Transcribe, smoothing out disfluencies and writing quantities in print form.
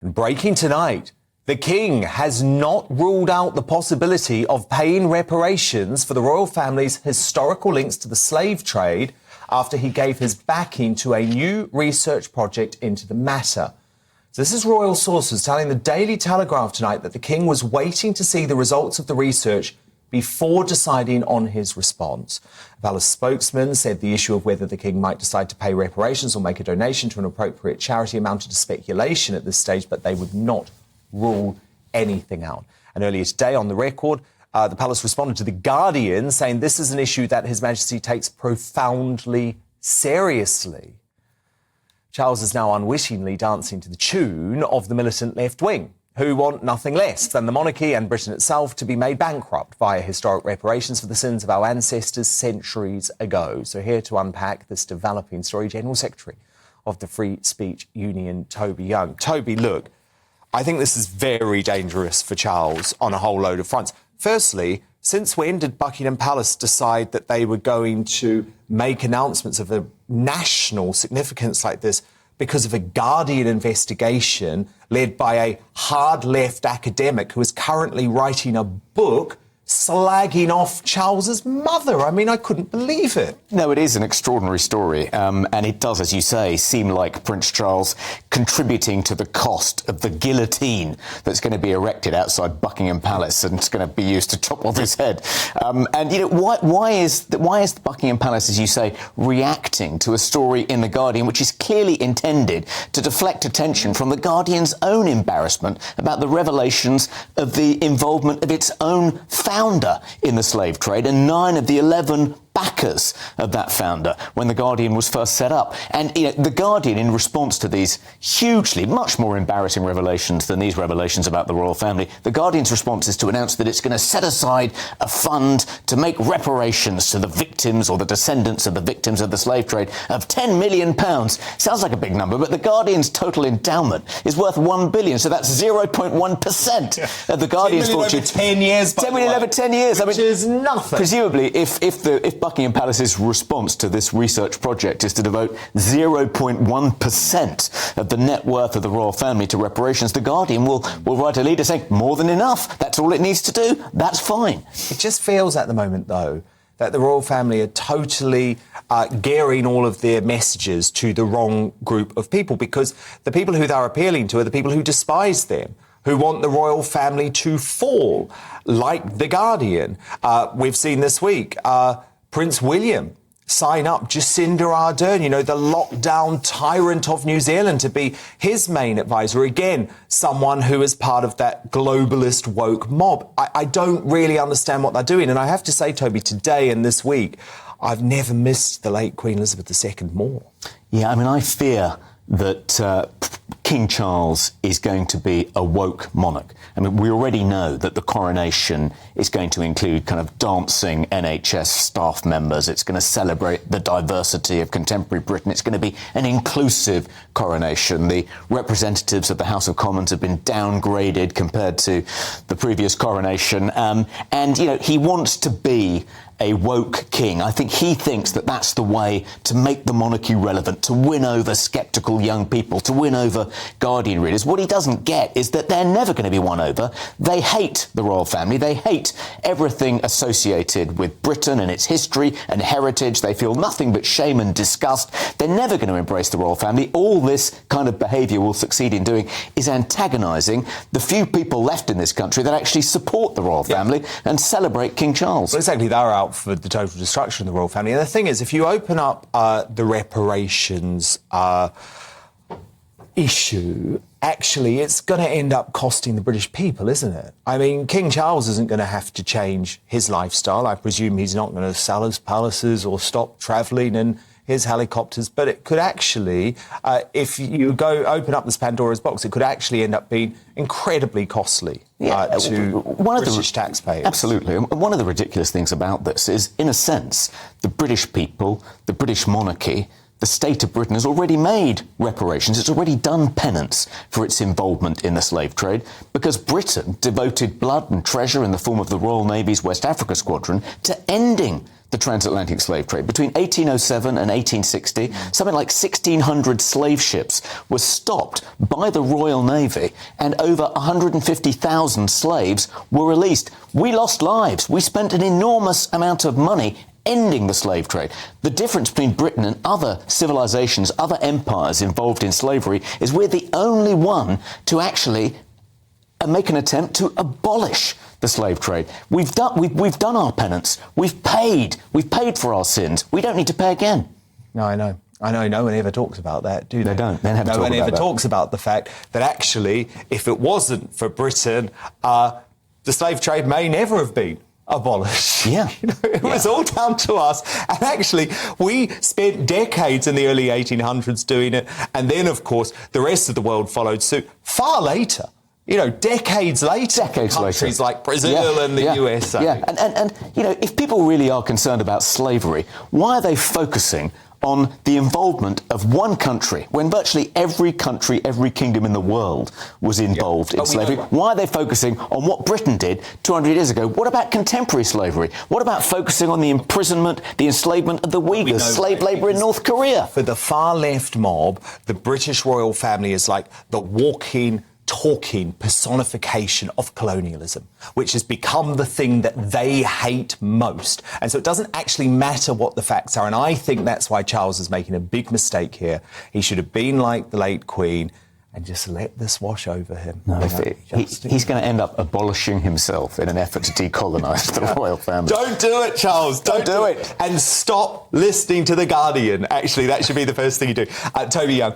Breaking tonight, the King has not ruled out the possibility of paying reparations for the royal family's historical links to the slave trade after he gave his backing to a new research project into the matter. So this is royal sources telling the Daily Telegraph tonight that the King was waiting to see the results of the research before deciding on his response. A palace spokesman said the issue of whether the King might decide to pay reparations or make a donation to an appropriate charity amounted to speculation at this stage, but they would not rule anything out. And earlier today, on the record, the palace responded to The Guardian, saying this is an issue that His Majesty takes profoundly seriously. Charles is now unwittingly dancing to the tune of the militant left wing, who want nothing less than the monarchy and Britain itself to be made bankrupt via historic reparations for the sins of our ancestors centuries ago. So here to unpack this developing story, General Secretary of the Free Speech Union, Toby Young. Toby, look, I think this is very dangerous for Charles on a whole load of fronts. Firstly, since when did Buckingham Palace decide that they were going to make announcements of a national significance like this because of a Guardian investigation led by a hard-left academic who is currently writing a book slagging off Charles's mother? I mean, I couldn't believe it. No, it is an extraordinary story, and it does, as you say, seem like Prince Charles contributing to the cost of the guillotine that's going to be erected outside Buckingham Palace and it's going to be used to chop off his head. And, you know, why is the Buckingham Palace, as you say, reacting to a story in The Guardian which is clearly intended to deflect attention from The Guardian's own embarrassment about the revelations of the involvement of its own founder in the slave trade and 9 of the 11 backers of that founder when The Guardian was first set up. And you know, The Guardian, in response to these hugely, much more embarrassing revelations than these revelations about the royal family, The Guardian's response is to announce that it's going to set aside a fund to make reparations to the victims or the descendants of the victims of the slave trade of £10 million. Sounds like a big number, but The Guardian's total endowment is worth £1 billion, so that's 0.1% of The Guardian's fortune. 10 years, 10 million over 10 years. Which is nothing. Presumably, if Buckingham Palace's response to this research project is to devote 0.1% of the net worth of the royal family to reparations, The Guardian will write a leader saying, more than enough, that's all it needs to do, that's fine. It just feels at the moment, though, that the royal family are totally gearing all of their messages to the wrong group of people, because the people who they're appealing to are the people who despise them, who want the royal family to fall, like The Guardian. We've seen this week Prince William sign up Jacinda Ardern, you know, the lockdown tyrant of New Zealand, to be his main advisor. Again, someone who is part of that globalist woke mob. I don't really understand what they're doing. And I have to say, Toby, today and this week, I've never missed the late Queen Elizabeth II more. Yeah, I mean, I fear that King Charles is going to be a woke monarch. I mean, we already know that the coronation is going to include kind of dancing NHS staff members. It's going to celebrate the diversity of contemporary Britain. It's going to be an inclusive coronation. The representatives of the House of Commons have been downgraded compared to the previous coronation. And, you know, he wants to be a woke king. I think he thinks that that's the way to make the monarchy relevant, to win over sceptical young people, to win over Guardian readers. What he doesn't get is that they're never going to be won over. They hate the royal family. They hate everything associated with Britain and its history and heritage. They feel nothing but shame and disgust. They're never going to embrace the royal family. All this kind of behaviour will succeed in doing is antagonising the few people left in this country that actually support the royal family and celebrate King Charles. Well, exactly. They're out for the total destruction of the royal family. And the thing is, if you open up the reparations issue, actually, it's going to end up costing the British people, isn't it? I mean, King Charles isn't going to have to change his lifestyle. I presume he's not going to sell his palaces or stop travelling in his helicopters. But it could actually, if you go open up this Pandora's box, it could actually end up being incredibly costly to British taxpayers. Absolutely. One of the ridiculous things about this is, in a sense, the British people, the British monarchy, the state of Britain has already made reparations. It's already done penance for its involvement in the slave trade, because Britain devoted blood and treasure in the form of the Royal Navy's West Africa Squadron to ending the transatlantic slave trade. Between 1807 and 1860, something like 1,600 slave ships were stopped by the Royal Navy, and over 150,000 slaves were released. We lost lives. We spent an enormous amount of money ending the slave trade. The difference between Britain and other civilizations, other empires involved in slavery, is we're the only one to actually make an attempt to abolish the slave trade. We've done our penance. We've paid for our sins. We don't need to pay again. No, I know. No one ever talks about that, do they? They don't. They never talk about that. No one ever talks about the fact that actually, if it wasn't for Britain, the slave trade may never have been abolished. Yeah. It was all down to us. And actually, we spent decades in the early 1800s doing it. And then, of course, the rest of the world followed suit far later. Decades later. Countries like Brazil and the USA. Yeah, and if people really are concerned about slavery, why are they focusing on the involvement of one country when virtually every country, every kingdom in the world was involved in slavery? Why are they focusing on what Britain did 200 years ago? What about contemporary slavery? What about focusing on the imprisonment, the enslavement of the Uyghurs, slave labour in North Korea? For the far left mob, the British royal family is like the walking, talking personification of colonialism, which has become the thing that they hate most. And so it doesn't actually matter what the facts are. And I think that's why Charles is making a big mistake here. He should have been like the late Queen and just let this wash over him. No, he's going to end up abolishing himself in an effort to decolonise the royal family. Don't do it, Charles. Don't do it. And stop listening to The Guardian. Actually, that should be the first thing you do. Toby Young.